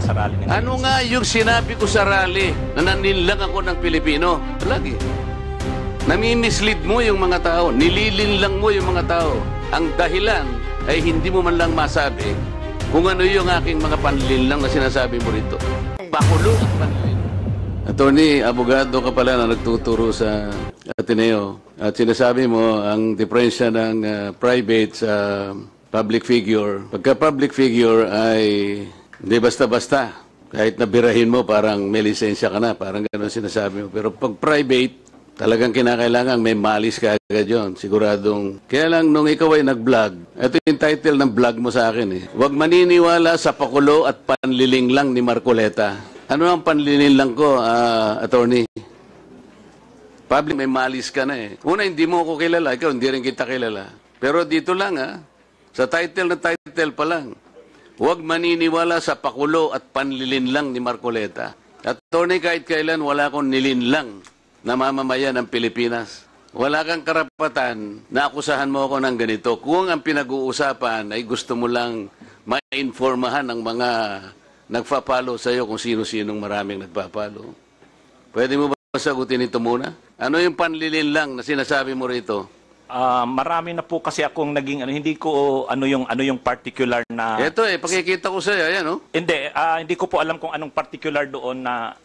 Sa rally ng Ano nga yung sinabi ko sa rally na naninlang ako ng Pilipino? Lagi. Nami-mislead mo yung mga tao. Nililinlang mo yung mga tao. Ang dahilan ay hindi mo man lang masabi kung ano yung aking mga panlilinlang na sinasabi mo rito. Pakulo at panlilinlang. Attorney, abogado ka pala na nagtuturo sa Ateneo. At sinasabi mo ang diferensya ng private sa public figure. Pagka public figure ay hindi basta-basta. Kahit nabirahin mo, parang may lisensya ka na. Parang gano'n sinasabi mo. Pero pag private, talagang kinakailangan may malis ka agad yun. Siguradong. Kaya lang nung ikaw ay nag-vlog, ito yung title ng vlog mo sa akin eh. Huwag maniniwala sa pakulo at panlilinglang ni Marcoleta. Ano ang panlilinglang ko, attorney? Public, may malis ka na eh. Una, hindi mo ako kilala. Ikaw, hindi rin kita kilala. Pero dito lang sa title na title pa lang. Huwag maniniwala sa pakulo at panlilinlang ni Marcoleta. Attorney, kahit kailan wala akong nilinlang na mamamayan ng Pilipinas. Wala kang karapatan na akusahan mo ako ng ganito. Kung ang pinag-uusapan ay gusto mo lang ma-informahan ng mga nagpapalo sa iyo kung sino-sinong maraming nagpapalo. Pwede mo ba sagutin ito muna? Ano yung panlilinlang na sinasabi mo rito? Marami na po kasi akong naging hindi ko ano yung particular na. Ito pakikita ko sa iyo, ayan Hindi ko po alam kung anong particular doon na.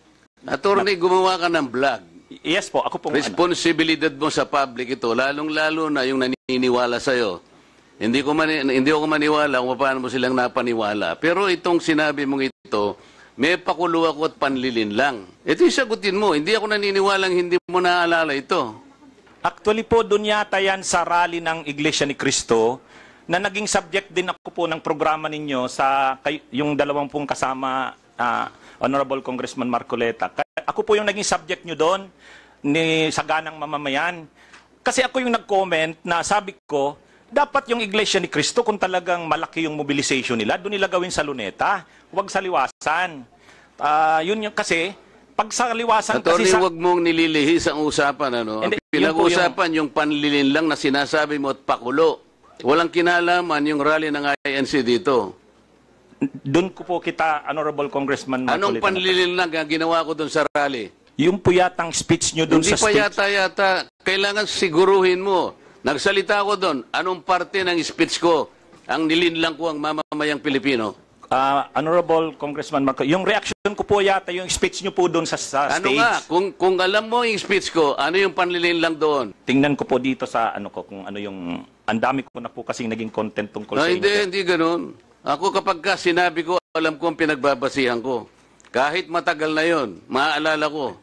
Attorney, gumawa ka ng vlog. Yes po, ako po. Responsibilidad mo sa public ito, lalong-lalo na yung naniniwala sa iyo. Hindi ako maniwala kung paano mo silang napaniwala. Pero itong sinabi mong ito, may pakulo ako at panlilinlang. Ito yung sagutin mo. Hindi ako naniniwalang hindi mo naaalala ito. Actually po, doon yata yan sa rally ng Iglesia ni Cristo na naging subject din ako po ng programa ninyo sa yung dalawang pong kasama, Honorable Congressman Marcoleta. Ako po yung naging subject nyo doon ni Saganang Mamamayan. Kasi ako yung nag-comment na sabi ko, dapat yung Iglesia ni Cristo, kung talagang malaki yung mobilization nila, doon nila gawin sa Luneta. Huwag sa Liwasan. Yun yung kasi, pag sa Liwasan Attorney, kasi huwag mong nililihis ang usapan. Ang pinag-uusapan yung panlilinlang na sinasabi mo at pakulo. Walang kinalaman yung rally ng INC dito. Doon ko po kita, Honorable Congressman Marcoleta. Anong panlilinlang ang ginawa ko doon sa rally? Yung po yatang speech nyo doon sa speech. Hindi pa yata. Kailangan siguruhin mo. Nagsalita ko doon. Anong parte ng speech ko ang nilinlang ko ang mamamayang Pilipino? Honorable Congressman Marco, yung reaction ko po yata, yung speech nyo po doon sa stage. Ano nga, kung alam mo yung speech ko, ano yung panlilinlang doon? Tingnan ko po dito sa kung ano yung, ang dami ko na po kasing naging content tungkol sa inyo. Hindi ganun. Ako kapag sinabi ko, alam ko ang pinagbabasihan ko. Kahit matagal na yon, maaalala ko.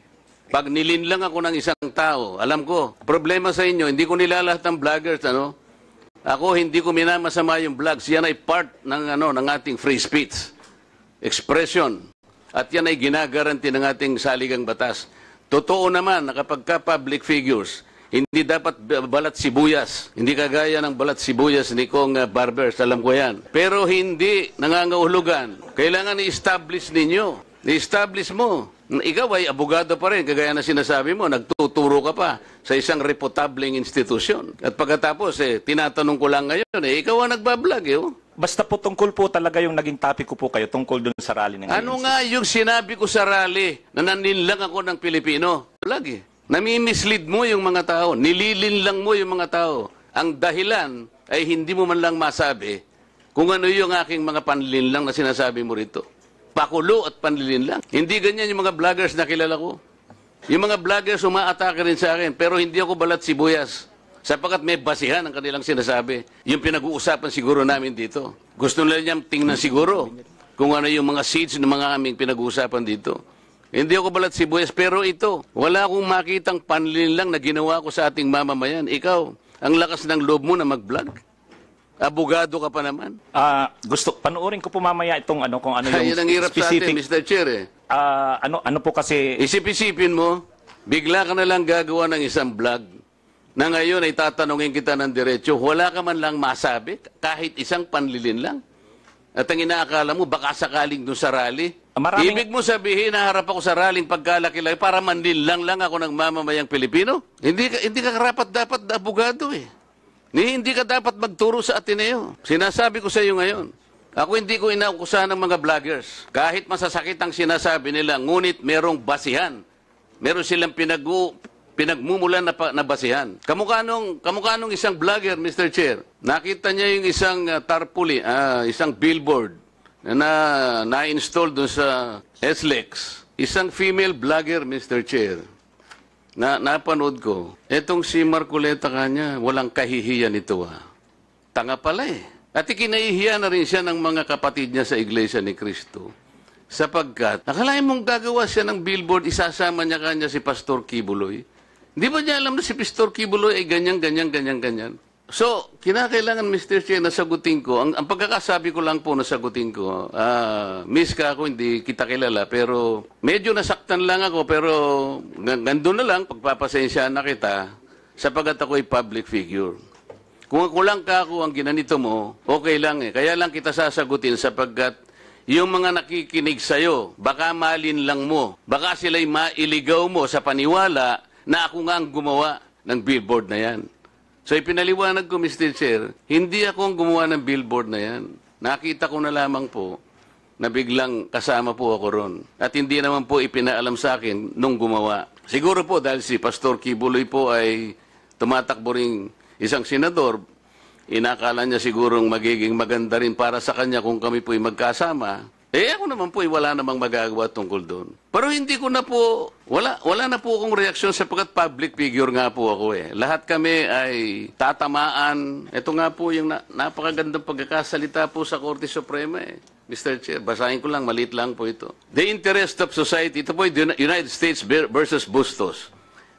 Pag nilinlang ako ng isang tao, alam ko, problema sa inyo, hindi ko nilalahat ng vloggers, Ako, hindi ko minamasama yung vlogs. Yan ay part ng ating free speech. Expression. At yan ay ginagaranti ng ating saligang batas. Totoo naman na kapag public figures, hindi dapat balat sibuyas. Hindi kagaya ng balat sibuyas ni Kong Barbers. Alam ko yan. Pero hindi nangangahulugan. Kailangan i-establish ninyo. I-establish mo. Ikaw ay abogado pa rin, kagaya na sinasabi mo, nagtuturo ka pa sa isang reputabling institusyon. At pagkatapos, tinatanong ko lang ngayon, ikaw ang nagbablog, Basta po tungkol po talaga yung naging topic ko po kayo, tungkol dun sa rally ng Ano ANC. nga yung sinabi ko sa rally na naninlang ako ng Pilipino? Lagi. Nami-mislead mo yung mga tao, nililinlang mo yung mga tao. Ang dahilan ay hindi mo man lang masabi kung ano yung aking mga panlinlang na sinasabi mo rito. Pakulo at panlilinlang. Hindi ganyan yung mga vloggers na kilala ko. Yung mga vloggers umaatake rin sa akin, pero hindi ako balat sibuyas. Sapagkat may basihan ang kanilang sinasabi. Yung pinag-uusapan siguro namin dito. Gusto nila niyang tingnan siguro kung ano yung mga seeds ng mga aming pinag-uusapan dito. Hindi ako balat sibuyas, pero ito, wala akong makitang panlilinlang na ginawa ko sa ating mamamayan. Ikaw, ang lakas ng loob mo na mag-vlog. Abogado ka pa naman. Panoorin ko po mamaya itong kung ano yung yan ang hirap specific. sa atin, Mr. Chair. Ano po kasi. Isip-isipin mo, bigla ka na lang gagawa ng isang vlog na ngayon ay tatanungin kita ng diretso, wala ka man lang masabi, kahit isang panlilin lang. At ang inaakala mo, baka sakaling doon sa rally. Ibig mo sabihin, naharap ako sa rallyng pagkalaki-laki para manlinlang lang ako ng mamamayang Pilipino? Hindi ka karapat dapat na abogado . Hindi ka dapat magturo sa Ateneo. Sinasabi ko sa iyo ngayon, Ako hindi ko inaukusahan ng mga vloggers. Kahit masasakit ang sinasabi nila, ngunit merong basihan. Meron silang pinagmumulan na basihan. Kamukha nung isang vlogger, Mr. Chair. Nakita niya yung isang isang billboard na na-install doon sa SLEX. Isang female vlogger, Mr. Chair. Napanood ko. Etong si Marcoleta kanya, walang kahihiyan ito. Tanga pala eh. At ikinahihiya na rin siya ng mga kapatid niya sa Iglesia ni Cristo. Sapagkat, akalain mong gagawa siya ng billboard, isasama niya kanya si Pastor Kibuloy. Hindi ba niya alam na si Pastor Kibuloy ay ganyan. So, kinakailangan, Mr. Chair, na sagutin ko. Ang pagkakasabi ko lang po na sagutin ko, miss ka ako, hindi kita kilala, pero medyo nasaktan lang ako, pero nandun na lang, pagpapasensya na kita, sapagat ako ay public figure. Kung kulang ka ako ang ginanito mo, okay lang eh. Kaya lang kita sasagutin sapagkat yung mga nakikinig sa'yo, baka malinlang mo, baka sila'y mailigaw mo sa paniwala na ako nga ang gumawa ng billboard na yan. So ipinaliwanag ko, Mr. Chair, hindi ako ang gumawa ng billboard na yan. Nakita ko na lamang po na biglang kasama po ako ron. At hindi naman po ipinaalam sa akin nung gumawa. Siguro po dahil si Pastor Kibuloy po ay tumatakbo ring isang senador, inakala niya sigurong magiging maganda rin para sa kanya kung kami po'y magkasama. Ako naman po'y wala namang magagawa tungkol doon. Pero hindi ko na po, wala na po akong reaksyon sapagkat public figure nga po ako eh. Lahat kami ay tatamaan. Ito nga po yung napakagandang pagkakasalita po sa Korte Suprema eh. Mr. Chair, basahin ko lang, maliit lang po ito. The interest of society, ito po yung United States versus Bustos.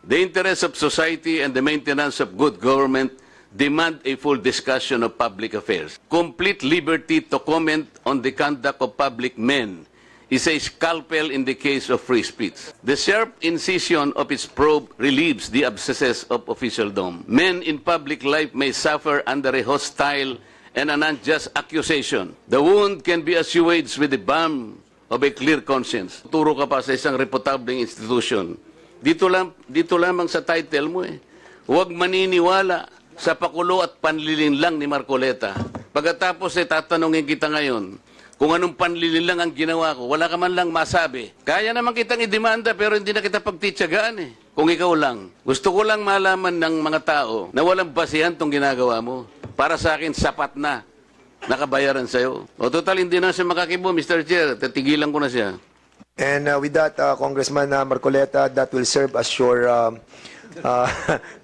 The interests of society and the maintenance of good government demand a full discussion of public affairs. Complete liberty to comment on the conduct of public men is a scalpel in the case of free speech. The sharp incision of its probe relieves the abscesses of officialdom. Men in public life may suffer under a hostile and an unjust accusation. The wound can be assuaged with the balm of a clear conscience. Turo ka pa sa isang reputableng institution. Dito lamang sa title mo eh. Huwag maniniwala sa pakulo at panlilinlang ni Marcoleta. Pagkatapos tatanungin kita ngayon, kung anong panlilinlang ang ginawa ko, wala ka man lang masabi. Kaya naman kitang idemanda pero hindi na kita pagtitsagaan eh. Kung ikaw lang. Gusto ko lang malaman ng mga tao na walang basihan tong ginagawa mo. Para sa akin, sapat na. Nakabayaran sa'yo. O total, hindi na siya makakibo, Mr. Chair. Tatigilan ko na siya. And with that, Congressman Marcoleta, that will serve as your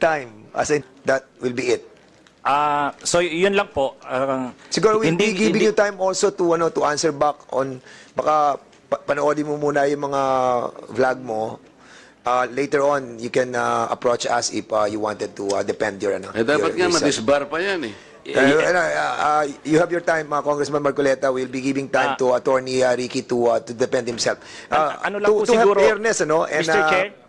time. As in, that will be it. So yun lang po. Siguro we'll be giving you time also to answer back on, baka panoodin mo muna yung mga vlog mo. Later on, you can approach us if you wanted to defend your dapat nga madisbar pa yan eh. You have your time, Congressman Marcoleta. We'll be giving time to Attorney Ricky to defend himself. Ano lang po to siguro, have fairness, and, Mr. Chair?